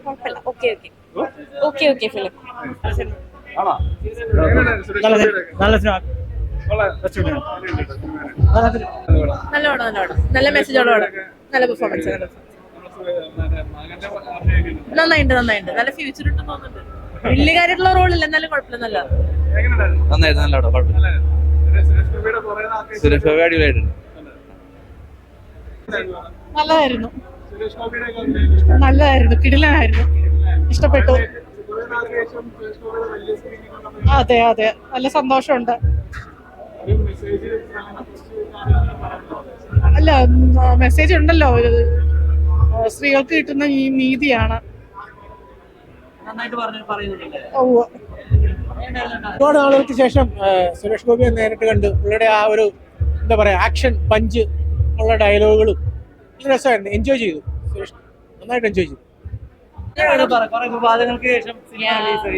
കുഴപ്പമില്ല. Okay okay okay okay film. നല്ല cinema. നല്ല പടം നല്ല പടം. നല്ല മെസ്സേജോടെ പടം. നല്ല പെർഫോമൻസ്. നന്നായിട്ടുണ്ട് നന്നായിട്ടുണ്ട്. നല്ല ഫ്യൂച്ചർ ഉണ്ടെന്ന് തോന്നുന്നുണ്ട്. വലിയ കാര്യമായിട്ടുള്ള റോളില്ല എന്നാലും കുഴപ്പമില്ല. നന്നായിരുന്നു. നല്ല പടം. കുഴപ്പമില്ല. സുരേഷ് ഗോപി അടിപൊളിയായിട്ടുണ്ട്. നല്ലതായിരുന്നു. നല്ലതായിരുന്നു. കിടിലനായിരുന്നു. ഇഷ്ടപ്പെട്ടു. അതെ അതെ നല്ല സന്തോഷമുണ്ട്. അല്ല മെസ്സേജ് ഉണ്ടല്ലോ, സ്ത്രീകൾക്ക് കിട്ടുന്ന ഈ നീതിയാണ്. ഒരുപാട് നാളുകൾക്ക് ശേഷം സുരേഷ് ഗോപിയെ നേരിട്ട് കണ്ട് പുള്ളിയുടെ ആ ഒരു എന്താ പറയാ ആക്ഷൻ പഞ്ച് ഉള്ള ഡയലോഗുകളും രസമായിരുന്നു. എൻജോയ് ചെയ്തു. സുരേഷ് നന്നായിട്ട് എൻജോയ് ചെയ്തു.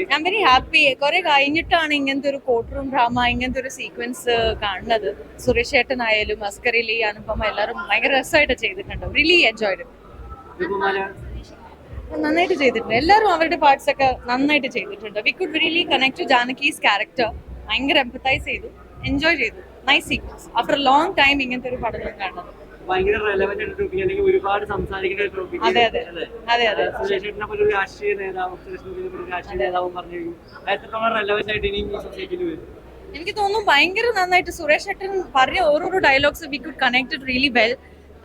ഞാൻ വെരി ഹാപ്പി. കുറെ കഴിഞ്ഞിട്ടാണ് ഇങ്ങനത്തെ ഒരു കോർട്ട് റൂം ഡ്രാമ, ഇങ്ങനത്തെ ഒരു സീക്വൻസ് കാണുന്നത്. സുരേഷ് ചേട്ടനായാലും അസ്കറിലി, അനുപമ എല്ലാവരും ഭയങ്കര രസമായിട്ട് ചെയ്തിട്ടുണ്ട്. Really enjoyed. നന്നായിട്ട് ചെയ്തിട്ടുണ്ട്. എല്ലാവരും അവരുടെ പാർട്സ് ഒക്കെ നന്നായിട്ട് ചെയ്തിട്ടുണ്ട്. We could really connect to Janaki's character. ഭയങ്കര എംപത്തൈസ് ചെയ്തു, എൻജോയ് ചെയ്തു. Nice sequence. After long time ഇങ്ങനത്തെ ഒരു പടം കാണുന്നത് ഭയങ്കര റെലവന്റ് ആയിട്ട് ടോപ്പിക്, അല്ലെങ്കിൽ ഒരുപാട് സംസാരിക്കേണ്ട ഒരു ടോപ്പിക്. അതെ അതെ അതെ അതെ. സുരേഷിനെ പോലെ ഒരു രാഷ്ട്രീയ നേതാവും രാഷ്ട്രീയ നേതാവും പറഞ്ഞു എത്രത്തോളം റെലവന്റ് ആയിട്ട് ഇനി ഈ സൊസൈറ്റിയിൽ വരും. എനിക്ക് തോന്നുന്നു ഭയങ്കര നന്നായിട്ട് സുരേഷ് ഏട്ടൻ പറഞ്ഞ ഓരോരോ dialogues we could connect really well.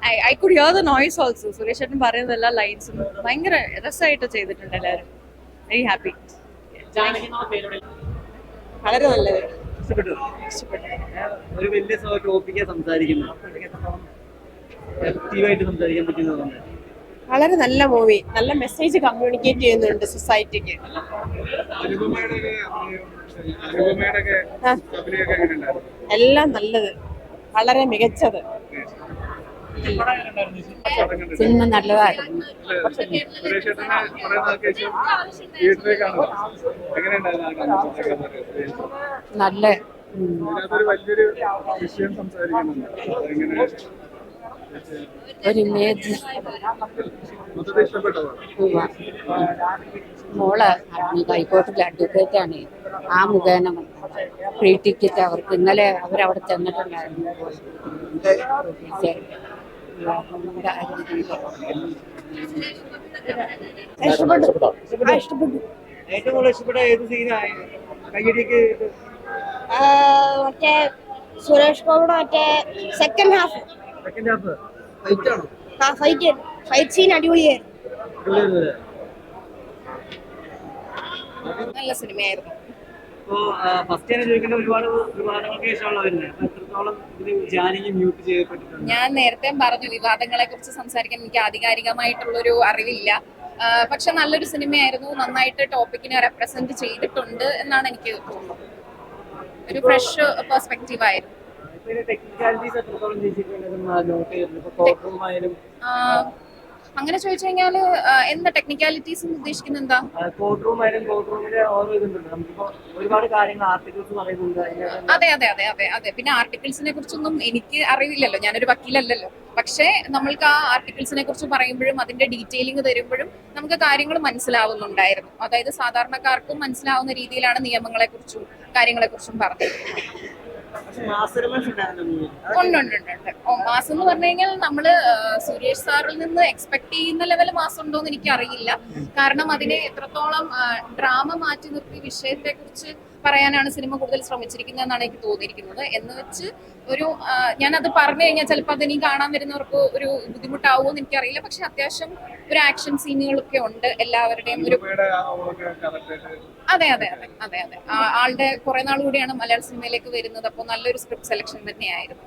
I could hear the noise also. Suresh ഏട്ടൻ പറയുന്ന എല്ലാ ലൈൻസും ഭയങ്കര രസമായിട്ട് ചെയ്തിട്ടുണ്ട്. എല്ലാവരും വെരി ഹാപ്പി. വളരെ നല്ലത്. ഇഷ്ടപ്പെട്ടു. ഒരു വലിയ ടോപ്പിക്കാ സംസാരിക്കുന്നത്. ആക്റ്റീവായിട്ട് സംസാരിക്കാൻ പറ്റുന്നതാണ്. വളരെ നല്ല മൂവി. നല്ല മെസ്സേജ് കമ്മ്യൂണിക്കേറ്റ് ചെയ്യുന്നുണ്ട് സൊസൈറ്റിക്ക്. എല്ലാം നല്ലത്, വളരെ മികച്ചത്. സിനിമ നല്ലതായിരുന്നു. നല്ല ഒരു ഇമേജ്. മോള് ഹൈക്കോടതിയിൽ അഡ്വക്കേറ്റാണ്. ആ മുഖേന ഫ്രീ ടിക്കറ്റ് അവർക്ക് ഇന്നലെ അവരവിടെ ചെന്നിട്ടുണ്ടായിരുന്നു. ഏറ്റവും കൂടുതൽ ഇഷ്ടപ്പെട്ട ഏത് സീനായി കയ്യടിക്ക്? മറ്റേ സുരേഷ് ഗോപിയുടെ മറ്റേ സെക്കൻഡ് ഹാഫ് ഫൈറ്റ് സീൻ അടിപൊളിയായിരുന്നു. നല്ല സിനിമയായിരുന്നു. ഫസ്റ്റ് തന്നെ ചോദിക്കുന്ന ഒരുപാട് വിവാദങ്ങൾക്ക് ശേഷമുള്ള വരുന്നത്. എത്രത്തോളം ഇതിന് ജാനകി മ്യൂട്ട് ചെയ്യപ്പെട്ടിട്ടുണ്ട്? ഞാൻ നേരത്തെ പറഞ്ഞു വിവാദങ്ങളെ കുറിച്ച് സംസാരിക്കാൻ എനിക്ക് ആധികാരികമായിട്ടുള്ളൊരു അറിവില്ല. പക്ഷെ നല്ലൊരു സിനിമയായിരുന്നു. നന്നായിട്ട് ടോപ്പിക്കിനെ റെപ്രസെന്റ് ചെയ്തിട്ടുണ്ട് എന്നാണ് എനിക്ക് തോന്നുന്നത്. ഒരു ഫ്രഷ് പെർസ്പെക്റ്റീവ് ആയിരുന്നു. ടെക്നിക്കാലിറ്റീസ് എത്രത്തോളം നോട്ട് ചെയ്തിട്ടുണ്ട്? കോർട്ട് റൂം ആയാലും അങ്ങനെ ചോദിച്ചു കഴിഞ്ഞാല് എന്താ ടെക്നിക്കാലിറ്റീസ് ഉദ്ദേശിക്കുന്നത്? എന്താ കോർട്ട് റൂം ആയാലും കോർട്ട് റൂമിലെ ഓരോ ഇതുണ്ട്. നമുക്കിപ്പോ ഒരുപാട് കാര്യങ്ങൾ ആർട്ടിക്കിൾസ് പറയുന്നുണ്ട്. അതെ അതെ അതെ അതെ അതെ. പിന്നെ ആർട്ടിക്കിൾസിനെ കുറിച്ചൊന്നും എനിക്ക് അറിവില്ലല്ലോ, ഞാനൊരു വക്കീലല്ലല്ലോ. പക്ഷേ നമ്മൾക്ക് ആ ആർട്ടിക്കിൾസിനെ കുറിച്ച് പറയുമ്പോഴും അതിന്റെ ഡീറ്റെയിലിംഗ് തരുമ്പോഴും നമുക്ക് കാര്യങ്ങൾ മനസ്സിലാവുന്നുണ്ടായിരുന്നു. അതായത് സാധാരണക്കാർക്കും മനസ്സിലാവുന്ന രീതിയിലാണ് നിയമങ്ങളെ കുറിച്ചും കാര്യങ്ങളെ കുറിച്ചും പറഞ്ഞിരിക്കുന്നത്. ഉണ്ട്. മാസം എന്ന് പറഞ്ഞു കഴിഞ്ഞാൽ നമ്മള് സുരേഷ് സാറിൽ നിന്ന് എക്സ്പെക്ട് ചെയ്യുന്ന ലെവൽ മാസം ഉണ്ടോ എന്ന് എനിക്ക് അറിയില്ല. കാരണം അതിനെ എത്രത്തോളം ഡ്രാമ മാറ്റി നിർത്തി വിഷയത്തെ കുറിച്ച് പറയാനാണ് സിനിമ കൂടുതൽ ശ്രമിച്ചിരിക്കുന്നത് എന്നാണ് എനിക്ക് തോന്നിയിരിക്കുന്നത്. എന്ന് വെച്ച് ഒരു ഞാനത് പറഞ്ഞു കഴിഞ്ഞാൽ ചിലപ്പോൾ അത് ഇനി കാണാൻ വരുന്നവർക്ക് ഒരു ബുദ്ധിമുട്ടാവുമെന്ന് എനിക്കറിയില്ല. പക്ഷെ അത്യാവശ്യം ഒരു ആക്ഷൻ സീനുകളൊക്കെ ഉണ്ട് എല്ലാവരുടെയും. ഒരു അതെ അതെ അതെ അതെ അതെ. ആളുടെ കുറെ നാൾ കൂടിയാണ് മലയാള സിനിമയിലേക്ക് വരുന്നത്. അപ്പോൾ നല്ലൊരു സ്ക്രിപ്റ്റ് സെലക്ഷൻ തന്നെയായിരുന്നു.